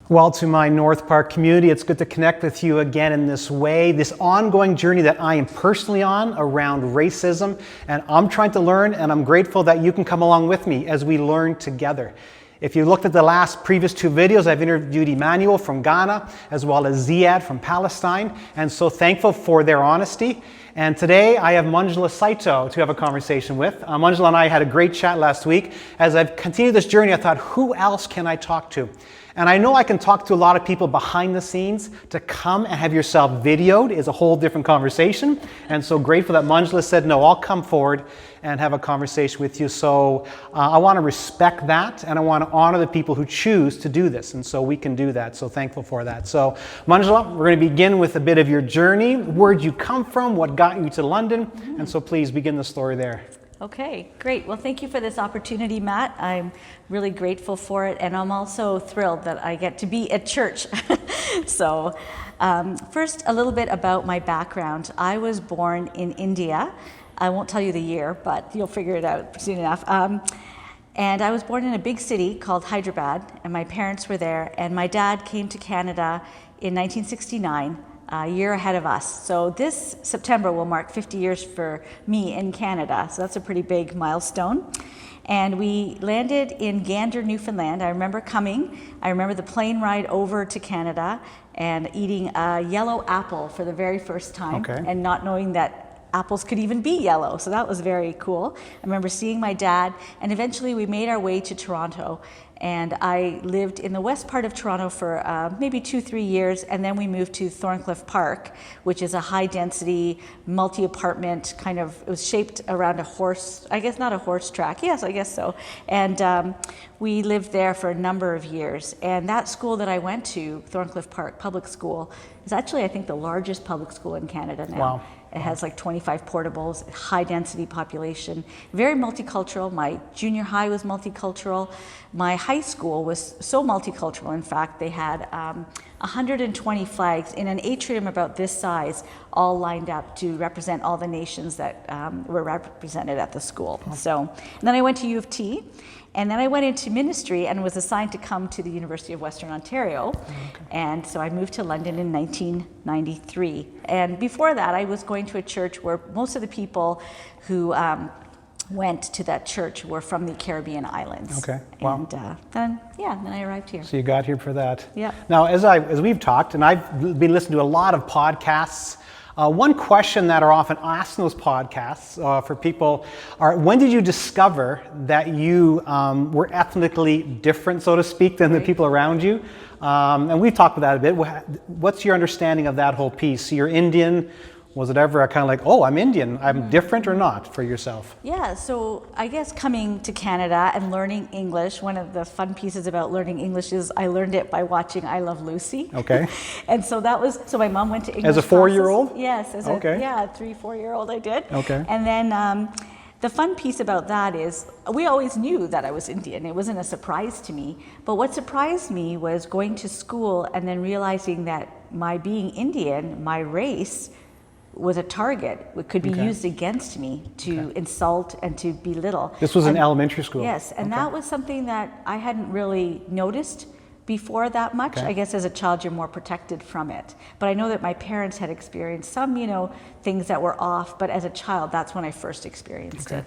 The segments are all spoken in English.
Well, to my North Park community, it's good to connect with you again in this way, this ongoing journey that I am personally on around racism, and I'm trying to learn, and I'm grateful that you can come along with me as we learn together. If you looked at the previous two videos, I've interviewed Emmanuel from Ghana, as well as Ziad from Palestine, and so thankful for their honesty. And today I have Munjulas Saito to have a conversation with. Munjula and I had a great chat last week. As I've continued this journey, I thought, who else can I talk to? And I know I can talk to a lot of people behind the scenes. To come and have yourself videoed is a whole different conversation. And so grateful that Munjula said, no, I'll come forward and have a conversation with you. So I want to respect that, and I want to honor the people who choose to do this. And so we can do that. So thankful for that. So Munjula, we're going to begin with a bit of your journey. Where'd you come from? What got you to London? And so please begin the story there. Okay, great. Well, thank you for this opportunity, Matt. I'm really grateful for it, and I'm also thrilled that I get to be at church. So, first, a little bit about my background. I was born in India. I won't tell you the year, but you'll figure it out soon enough. And I was born in a big city called Hyderabad, and my parents were there, and my dad came to Canada in 1969. A year ahead of us. So this September will mark 50 years for me in Canada. So that's a pretty big milestone. And we landed in Gander, Newfoundland. I remember coming. I remember the plane ride over to Canada and eating a yellow apple for the very first time, and not knowing that apples could even be yellow. So that was very cool. I remember seeing my dad, and eventually we made our way to Toronto. And I lived in the west part of Toronto for maybe 2-3 years, and then we moved to Thorncliffe Park, which is a high-density, multi-apartment kind of, it was shaped around a horse, I guess not a horse track, yes, I guess so. And we lived there for a number of years. And that school that I went to, Thorncliffe Park Public School, is actually, I think, the largest public school in Canada now. Wow. It has like 25 portables, high density population, very multicultural. My junior high was multicultural. My high school was so multicultural, in fact, they had 120 flags in an atrium about this size, all lined up to represent all the nations that were represented at the school. So, and then I went to U of T, and then I went into ministry and was assigned to come to the University of Western Ontario. And so I moved to London in 1993. And before that, I was going to a church where most of the people who went to that church were from the Caribbean islands. Okay, wow. And then I arrived here. So you got here for that. Yeah. Now, as we've talked, and I've been listening to a lot of podcasts, one question that are often asked in those podcasts for people are, when did you discover that you were ethnically different, so to speak, than the people around you? And we've talked about that a bit. What's your understanding of that whole piece? You're Indian. Was it ever kind of like, oh, I'm Indian, I'm different, or not for yourself? Yeah, so I guess coming to Canada and learning English, one of the fun pieces about learning English is I learned it by watching I Love Lucy. Okay. And so that was, so my mom went to English as a 4-year-old? Classes. Yes, as a 3-4-year-old I did. Okay. And then the fun piece about that is we always knew that I was Indian. It wasn't a surprise to me. But what surprised me was going to school and then realizing that my being Indian, my race, was a target. It could be used against me to insult and to belittle. This was in elementary school? Yes, and that was something that I hadn't really noticed before that much. I guess as a child you're more protected from it. But I know that my parents had experienced some, things that were off, but as a child that's when I first experienced it.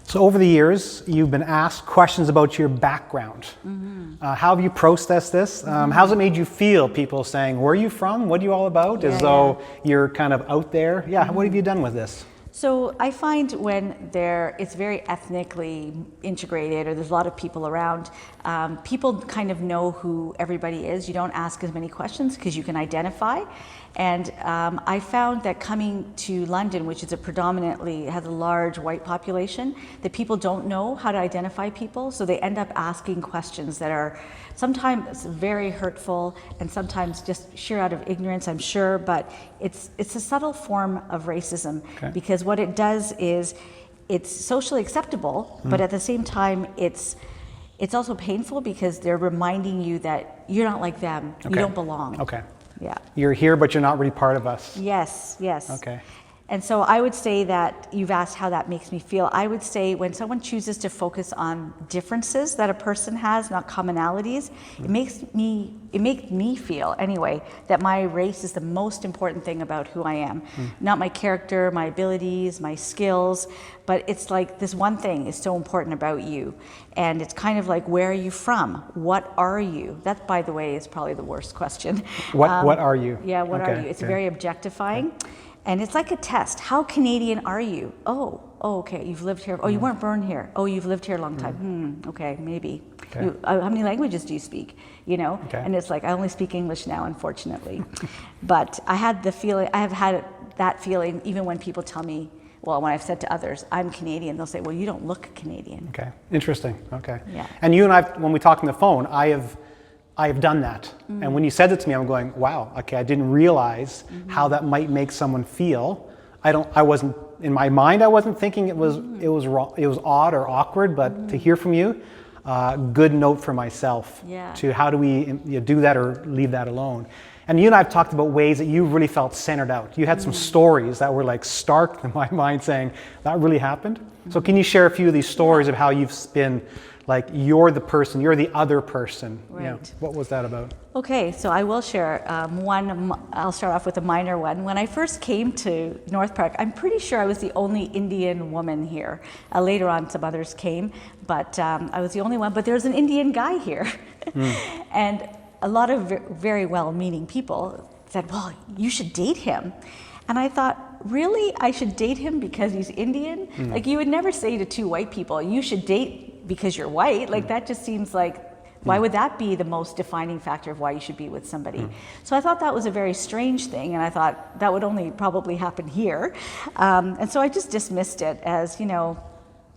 So over the years, you've been asked questions about your background. How have you processed this? How's it made you feel, people saying, where are you from? What are you all about? As though you're kind of out there. What have you done with this? So I find when it's very ethnically integrated, or there's a lot of people around, people kind of know who everybody is. You don't ask as many questions because you can identify. And I found that coming to London, which is has a large white population, that people don't know how to identify people, so they end up asking questions that are sometimes very hurtful and sometimes just sheer out of ignorance, I'm sure, but it's a subtle form of racism because what it does is it's socially acceptable, but at the same time it's also painful because they're reminding you that you're not like them, you don't belong. Okay. Yeah. You're here, but you're not really part of us. Yes. Okay. And so I would say that you've asked how that makes me feel. I would say when someone chooses to focus on differences that a person has, not commonalities, it makes me feel anyway that my race is the most important thing about who I am. Not my character, my abilities, my skills, but it's like this one thing is so important about you. And it's kind of like, where are you from? What are you? That, by the way, is probably the worst question. What are you? Yeah, what are you? It's very objectifying. And it's like a test. How Canadian are you? Oh, okay, you've lived here. Oh, you weren't born here. Oh, you've lived here a long time. Okay, maybe. Okay. How many languages do you speak? You know? Okay. And it's like, I only speak English now, unfortunately. But I had the feeling, I have had that feeling even when people tell me, well, when I've said to others, I'm Canadian, they'll say, well, you don't look Canadian. Okay, interesting. Okay. Yeah. And you and I, when we talk on the phone, I have done that. And when you said it to me, I'm going, wow, okay, I didn't realize how that might make someone feel. I wasn't, in my mind, I wasn't thinking it was wrong, it was odd or awkward, but to hear from you, good note for myself to how do we do that or leave that alone. And you and I have talked about ways that you really felt centered out. You had some stories that were like stark in my mind saying, that really happened. So can you share a few of these stories of how you've been like, you're the person, you're the other person? Right. Yeah. What was that about? Okay, so I will share one. I'll start off with a minor one. When I first came to North Park, I'm pretty sure I was the only Indian woman here. Later on, some others came, but I was the only one. But there was an Indian guy here. And a lot of very well-meaning people said, well, you should date him. And I thought, really? I should date him because he's Indian? Like, you would never say to two white people, you should date because you're white. Like, that just seems like, why would that be the most defining factor of why you should be with somebody? So I thought that was a very strange thing, and I thought that would only probably happen here. And so I just dismissed it as, you know,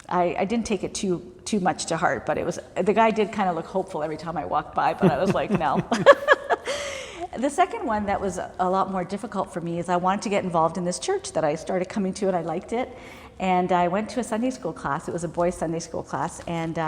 I didn't take it too much to heart, but it was, the guy did kind of look hopeful every time I walked by, but I was like, no. The second one that was a lot more difficult for me is I wanted to get involved in this church that I started coming to, and I liked it. And I went to a Sunday school class. It was a boys' Sunday school class, and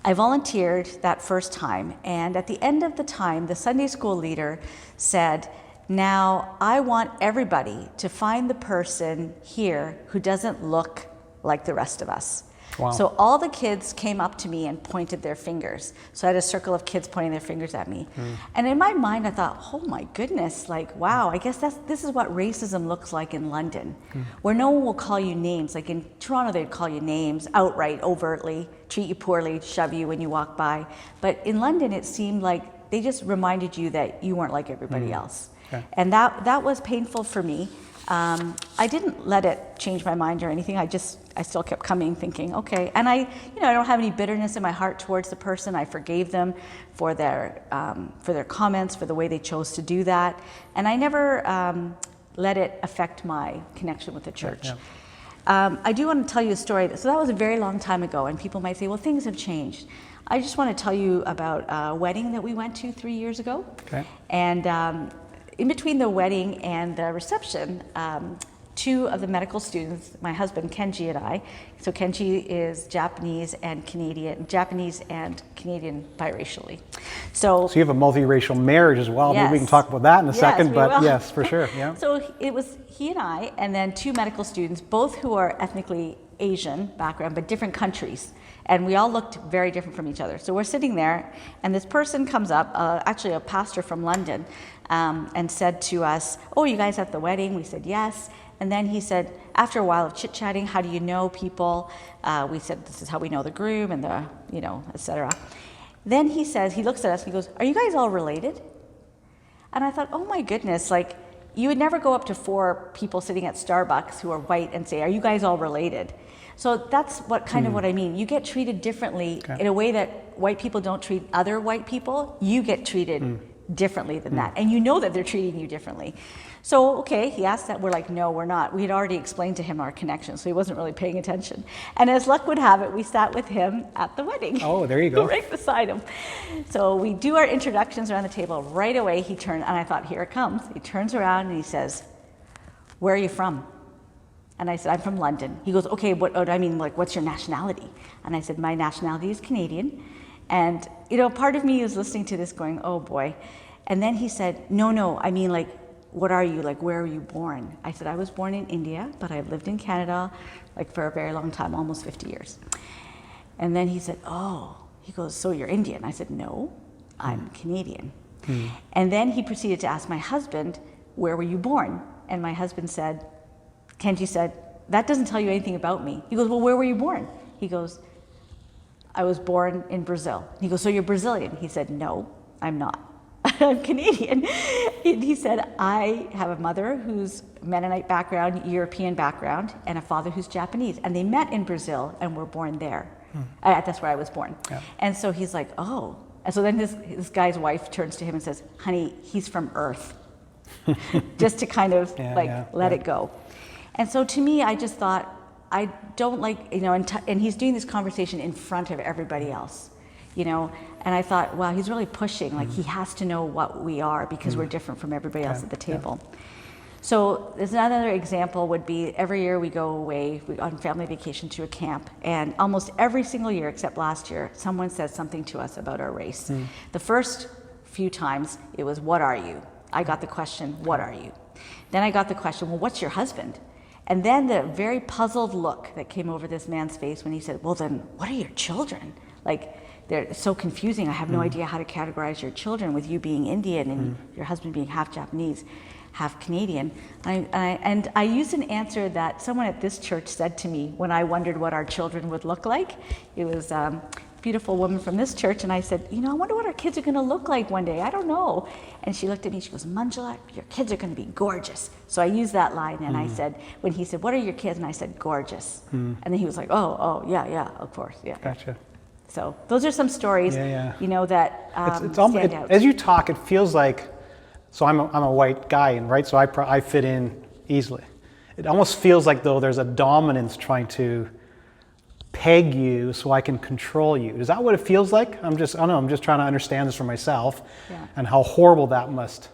I volunteered that first time. And at the end of the time, the Sunday school leader said, now I want everybody to find the person here who doesn't look like the rest of us. Wow. So all the kids came up to me and pointed their fingers. So I had a circle of kids pointing their fingers at me. And in my mind, I thought, oh my goodness, like, wow, I guess this is what racism looks like in London, where no one will call you names. Like in Toronto, they'd call you names outright, overtly, treat you poorly, shove you when you walk by. But in London, it seemed like they just reminded you that you weren't like everybody else. Okay. And that was painful for me. I didn't let it change my mind or anything. I still kept coming thinking, okay. And I don't have any bitterness in my heart towards the person. I forgave them for their comments, for the way they chose to do that. And I never let it affect my connection with the church. Yeah. I do want to tell you a story. So that was a very long time ago, and people might say, well, things have changed. I just want to tell you about a wedding that we went to 3 years ago. Okay. And in between the wedding and the reception, two of the medical students, my husband Kenji and I, so Kenji is Japanese and Canadian biracially. So you have a multiracial marriage as well. Yes. Maybe we can talk about that in a second, but will. Yes, for sure. Yeah. So it was he and I, and then two medical students, both who are ethnically Asian background, but different countries. And we all looked very different from each other. So we're sitting there, and this person comes up, actually a pastor from London, and said to us, oh, you guys at the wedding? We said, yes. And then he said, after a while of chit-chatting, how do you know people? We said, this is how we know the groom and the, et cetera. Then he says, he looks at us and he goes, are you guys all related? And I thought, oh my goodness, like, you would never go up to four people sitting at Starbucks who are white and say, are you guys all related? So that's what I mean. You get treated differently in a way that white people don't treat other white people. You get treated differently than that. And you know that they're treating you differently. So, okay, he asked that. We're like, no, we're not. We had already explained to him our connection, so he wasn't really paying attention. And as luck would have it, we sat with him at the wedding. Oh, there you go. Right beside him. So we do our introductions around the table. Right away, he turned, and I thought, here it comes. He turns around and he says, where are you from? And I said, I'm from London. He goes, okay, what's your nationality? And I said, my nationality is Canadian. And, part of me is listening to this going, oh boy. And then he said, no, I mean, like, what are you? Like, where were you born? I said, I was born in India, but I've lived in Canada like for a very long time, almost 50 years. And then he said, oh, he goes, so you're Indian? I said, no, I'm Canadian. And then he proceeded to ask my husband, where were you born? And my husband said, Kenji said, that doesn't tell you anything about me. He goes, well, where were you born? He goes, I was born in Brazil. He goes, so you're Brazilian? He said, no, I'm not. I'm Canadian. He said, I have a mother who's Mennonite background, European background, and a father who's Japanese. And they met in Brazil and were born there. That's where I was born. Yeah. And so he's like, oh. And so then this guy's wife turns to him and says, honey, he's from Earth. Just to kind of let it go. And so to me, I just thought, I don't like, and he's doing this conversation in front of everybody else, and I thought, wow, he's really pushing, like he has to know what we are because we're different from everybody else at the table. So there's another example would be every year we go away on family vacation to a camp, and almost every single year except last year, someone says something to us about our race. The first few times it was, what are you? I got the question, what are you? Then I got the question, well, what's your husband? And then the very puzzled look that came over this man's face when he said, well, then what are your children? Like, they're so confusing. I have no idea how to categorize your children with you being Indian and your husband being half Japanese, half Canadian. And I used an answer that someone at this church said to me when I wondered what our children would look like. It was beautiful woman from this church, and I said, I wonder what our kids are going to look like one day. I don't know. And she looked at me, she goes, Munjula, your kids are going to be gorgeous. So I used that line, and I said, when he said, what are your kids? And I said, gorgeous. And then he was like, oh, yeah, of course, yeah. Gotcha. So those are some stories, that it's stand out. As you talk, it feels like, so I'm a white guy, right? So I fit in easily. It almost feels like though there's a dominance trying to peg you so I can control you. Is that what it feels like? I'm just trying to understand this for myself, and how horrible that must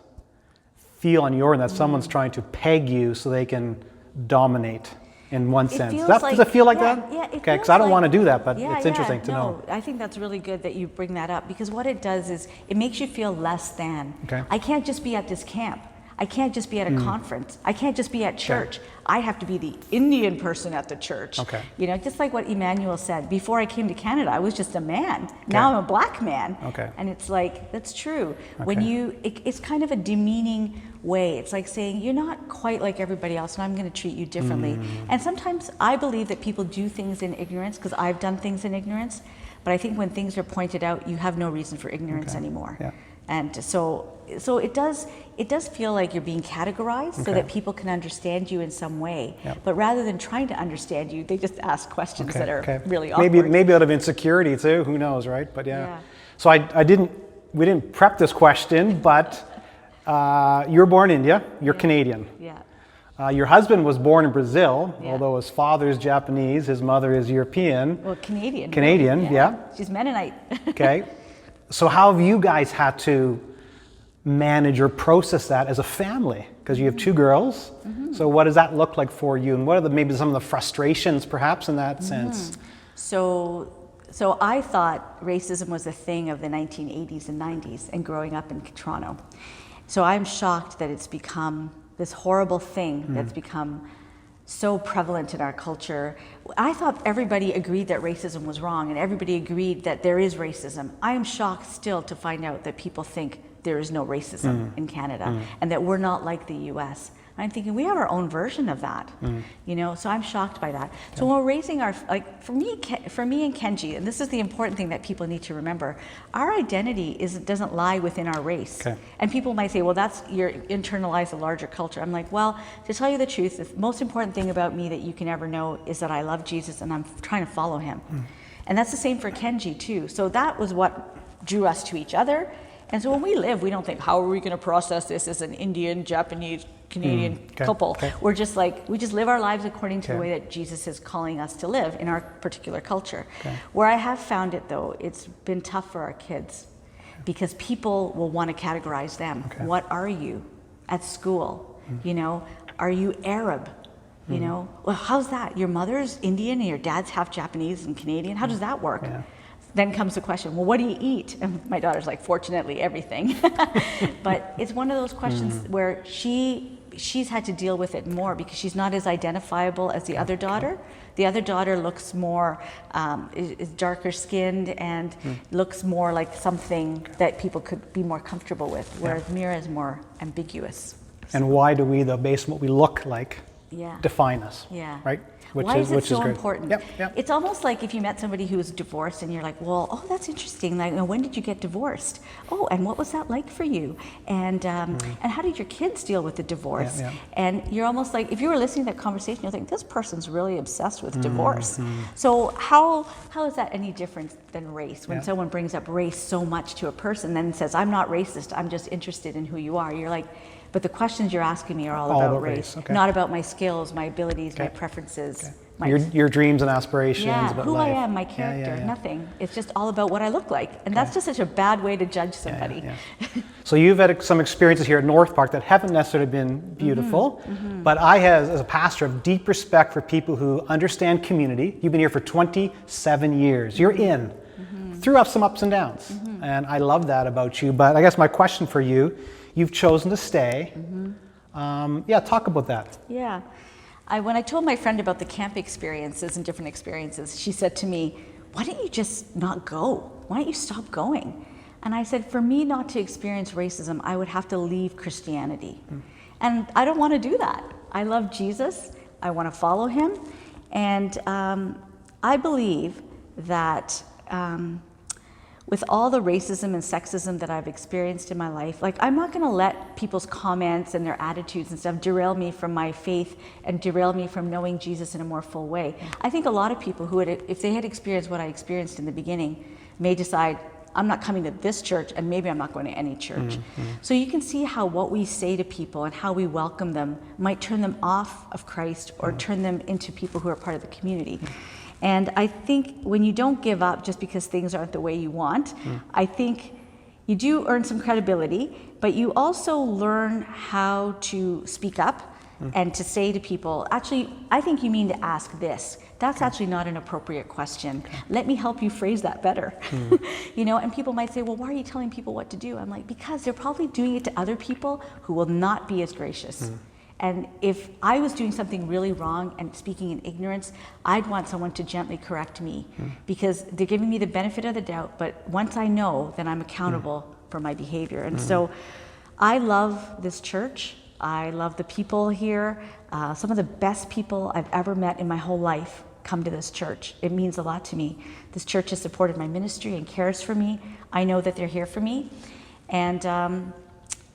feel on your end, that someone's trying to peg you so they can dominate in one sense. Does it feel like that? Yeah, okay, because I don't want to do that, but it's interesting to know. I think that's really good that you bring that up, because what it does is it makes you feel less than. Okay. I can't just be at this camp. I can't just be at a conference. I can't just be at church. I have to be the Indian person at the church. Okay. Just like what Emmanuel said, before I came to Canada, I was just a man. Now I'm a black man. Okay. And it's like, that's true. When it's kind of a demeaning way. It's like saying, you're not quite like everybody else, and I'm going to treat you differently. And sometimes I believe that people do things in ignorance, because I've done things in ignorance. But I think when things are pointed out, you have no reason for ignorance anymore. Yeah. And so it does feel like you're being categorized so that people can understand you in some way. Yep. But rather than trying to understand you, they just ask questions that are really awkward. Maybe out of insecurity too. Who knows, right? But So we didn't prep this question, but you're born in India. You're Canadian. Yeah. Your husband was born in Brazil, although his father is Japanese, his mother is European. Well, Canadian. Canadian, yeah. She's Mennonite. Okay. So how have you guys had to manage or process that as a family? Because you have two girls. So what does that look like for you? And what are maybe some of the frustrations perhaps in that sense? So I thought racism was a thing of the 1980s and 90s and growing up in Toronto. So I'm shocked that it's become this horrible thing that's become so prevalent in our culture. I thought everybody agreed that racism was wrong and everybody agreed that there is racism. I am shocked still to find out that people think there is no racism in Canada and that we're not like the US. I'm thinking we have our own version of that, so I'm shocked by that. So when we're raising for me and Kenji, and this is the important thing that people need to remember, our identity doesn't lie within our race. Okay. And people might say, well, that's, you're internalized a larger culture. I'm like, well, to tell you the truth, the most important thing about me that you can ever know is that I love Jesus and I'm trying to follow him. And that's the same for Kenji too. So that was what drew us to each other. And so when we live, we don't think, how are we going to process this as an Indian, Japanese, Canadian couple? Okay. We're just like, we just live our lives according to the way that Jesus is calling us to live in our particular culture. Where I have found it though, it's been tough for our kids because people will want to categorize them. What are you at school? Are you Arab? Well, how's that? Your mother's Indian and your dad's half Japanese and Canadian? How does that work? then comes the question, well, what do you eat? And my daughter's like, fortunately, everything. But it's one of those questions where she's had to deal with it more because she's not as identifiable as the other daughter. The other daughter looks more, is darker skinned and looks more like something that people could be more comfortable with, whereas Mira is more ambiguous. And why do we, though, based on what we look like, define us? Right? Why is it so important? Yep. It's almost like if you met somebody who's divorced and you're like, well, oh, that's interesting. Like, when did you get divorced? Oh, and what was that like for you? And how did your kids deal with the divorce? And you're almost like, if you were listening to that conversation, you're like, this person's really obsessed with divorce. So how is that any different than race? When someone brings up race so much to a person, then says, I'm not racist, I'm just interested in who you are. You're like, but the questions you're asking me are all about race, not about my skills, my abilities, my preferences. Your dreams and aspirations about who life. I am, my character, nothing. It's just all about what I look like. And that's just such a bad way to judge somebody. So you've had some experiences here at North Park that haven't necessarily been beautiful, but I have, as a pastor, have deep respect for people who understand community. You've been here for 27 years. You're in, through some ups and downs. And I love that about you. But I guess my question for you, you've chosen to stay. Talk about that. When I told my friend about the camp experiences and different experiences, she said to me, why don't you just not go? Why don't you stop going? And I said, for me not to experience racism, I would have to leave Christianity. And I don't want to do that. I love Jesus. I want to follow him. And I believe that with all the racism and sexism that I've experienced in my life, like, I'm not going to let people's comments and their attitudes and stuff derail me from my faith and derail me from knowing Jesus in a more full way. I think a lot of people who, if they had experienced what I experienced in the beginning, may decide, I'm not coming to this church, and maybe I'm not going to any church. So you can see how what we say to people and how we welcome them might turn them off of Christ or turn them into people who are part of the community. And I think when you don't give up just because things aren't the way you want, I think you do earn some credibility, but you also learn how to speak up and to say to people, actually, I think you mean to ask this. That's actually not an appropriate question. Let me help you phrase that better. And people might say, well, why are you telling people what to do? I'm like, because they're probably doing it to other people who will not be as gracious. And if I was doing something really wrong and speaking in ignorance, I'd want someone to gently correct me because they're giving me the benefit of the doubt. But once I know, then I'm accountable for my behavior. And so I love this church. I love the people here. Some of the best people I've ever met in my whole life come to this church. It means a lot to me. This church has supported my ministry and cares for me. I know that they're here for me. And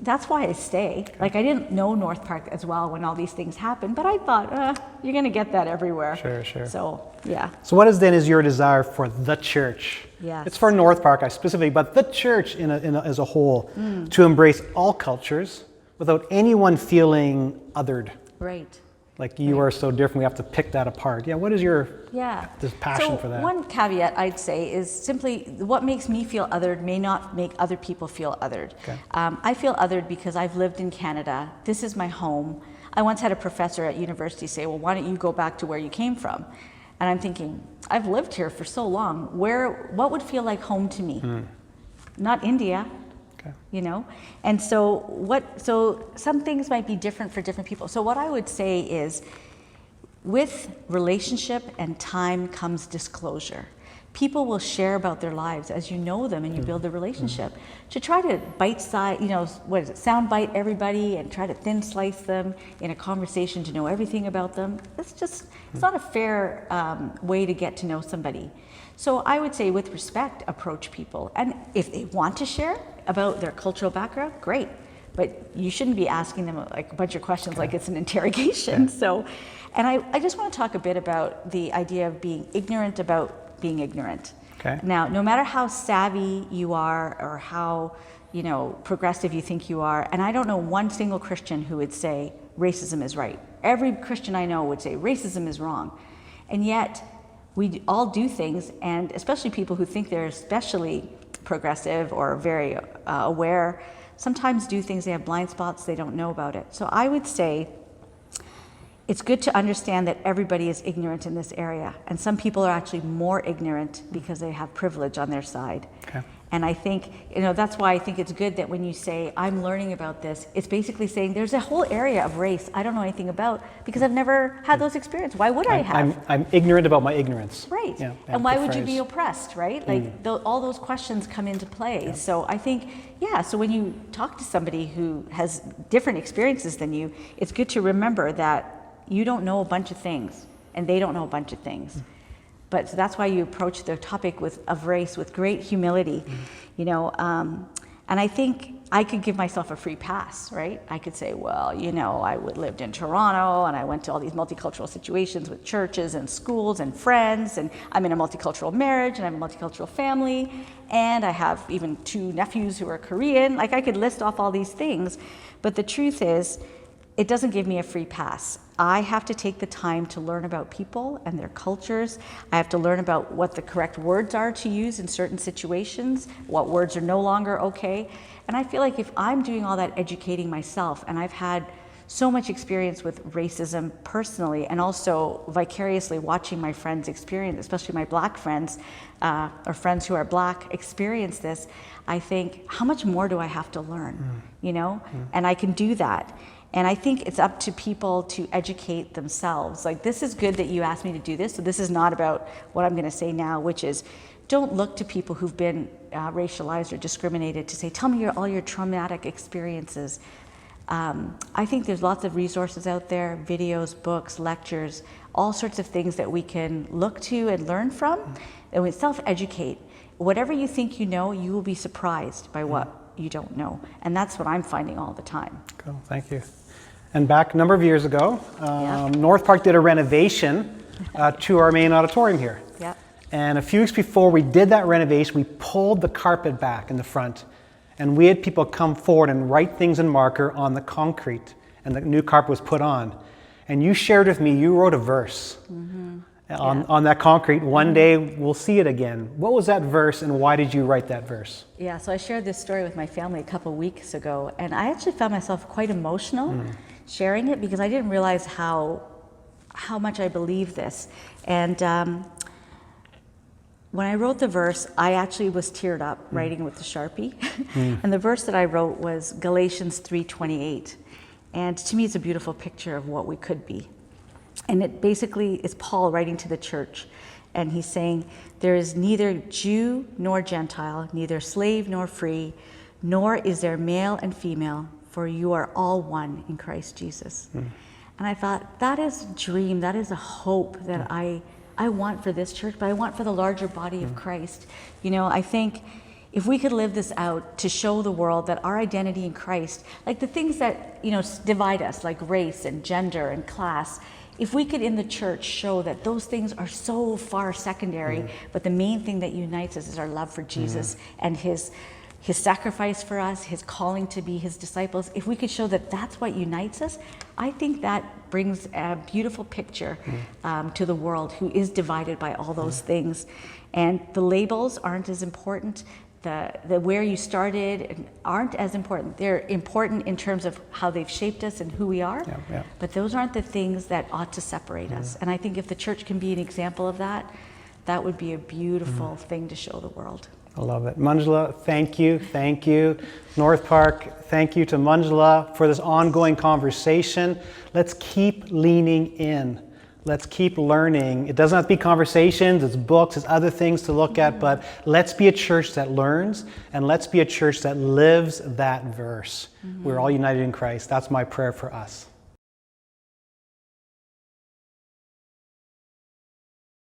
that's why I stay. Like, I didn't know North Park as well when all these things happened, but I thought, you're going to get that everywhere. Sure. So, So what is your desire for the church? It's for North Park specifically, but the church as a whole, to embrace all cultures without anyone feeling othered. Right. Like, you are so different, we have to pick that apart. What is your this passion for that? One caveat I'd say is simply what makes me feel othered may not make other people feel othered. I feel othered because I've lived in Canada. This is my home. I once had a professor at university say, well, why don't you go back to where you came from? And I'm thinking, I've lived here for so long. What would feel like home to me? Not India. And so some things might be different for different people. So what I would say is, with relationship and time comes disclosure. People will share about their lives as you know them and you build a relationship. To try to soundbite everybody and try to thin slice them in a conversation to know everything about them, it's not a fair way to get to know somebody. So I would say, with respect, approach people. And if they want to share about their cultural background, great. But you shouldn't be asking them like a bunch of questions like it's an interrogation. And I just want to talk a bit about the idea of being ignorant about being ignorant. Now, no matter how savvy you are or how progressive you think you are, and I don't know one single Christian who would say racism is right. Every Christian I know would say racism is wrong. And yet, we all do things, and especially people who think they're especially progressive or very aware, sometimes do things, they have blind spots, they don't know about it. So I would say, it's good to understand that everybody is ignorant in this area. And some people are actually more ignorant because they have privilege on their side. Okay. And I think, that's why I think it's good that when you say, I'm learning about this, it's basically saying there's a whole area of race I don't know anything about because I've never had those experiences. Why would I have? I'm ignorant about my ignorance. Right. Yeah, and why would you be oppressed, right? Like all those questions come into play. Yeah. So I think, so when you talk to somebody who has different experiences than you, it's good to remember that you don't know a bunch of things and they don't know a bunch of things. But so that's why you approach the topic of race with great humility, and I think I could give myself a free pass, right? I could say, well, I lived in Toronto and I went to all these multicultural situations with churches and schools and friends, and I'm in a multicultural marriage and I have a multicultural family, and I have even 2 nephews who are Korean. Like, I could list off all these things, but the truth is, it doesn't give me a free pass. I have to take the time to learn about people and their cultures. I have to learn about what the correct words are to use in certain situations, what words are no longer okay. And I feel like if I'm doing all that educating myself, and I've had so much experience with racism personally, and also vicariously watching my friends experience, especially my Black friends, or friends who are Black, experience this, I think, how much more do I have to learn, And I can do that. And I think it's up to people to educate themselves. Like, this is good that you asked me to do this. So this is not about what I'm going to say now, which is, don't look to people who've been racialized or discriminated to say, tell me all your traumatic experiences. I think there's lots of resources out there, videos, books, lectures, all sorts of things that we can look to and learn from. And we self-educate. Whatever you think you know, you will be surprised by what you don't know. And that's what I'm finding all the time. Cool, thank you. And back a number of years ago, North Park did a renovation to our main auditorium here. Yep. And a few weeks before we did that renovation, we pulled the carpet back in the front. And we had people come forward and write things in marker on the concrete. And the new carpet was put on. And you shared with me, you wrote a verse on that concrete. One day we'll see it again. What was that verse and why did you write that verse? Yeah, so I shared this story with my family a couple weeks ago. And I actually found myself quite emotional sharing it because I didn't realize how much I believe this. And when I wrote the verse, I actually was teared up writing with the Sharpie. And the verse that I wrote was Galatians 3:28. And to me, it's a beautiful picture of what we could be. And it basically is Paul writing to the church. And he's saying, there is neither Jew nor Gentile, neither slave nor free, nor is there male and female, for you are all one in Christ Jesus. And I thought, that is a dream, that is a hope that I want for this church, but I want for the larger body of Christ. I think if we could live this out to show the world that our identity in Christ, like the things that, divide us, like race and gender and class, if we could in the church show that those things are so far secondary, but the main thing that unites us is our love for Jesus and his sacrifice for us, his calling to be his disciples, if we could show that that's what unites us, I think that brings a beautiful picture to the world who is divided by all those things. And the labels aren't as important. The where you started aren't as important. They're important in terms of how they've shaped us and who we are, but those aren't the things that ought to separate us. And I think if the church can be an example of that, that would be a beautiful thing to show the world. I love it. Munjula, thank you. Thank you. North Park, thank you to Munjula for this ongoing conversation. Let's keep leaning in. Let's keep learning. It doesn't have to be conversations, it's books, it's other things to look at, but let's be a church that learns, and let's be a church that lives that verse. We're all united in Christ. That's my prayer for us.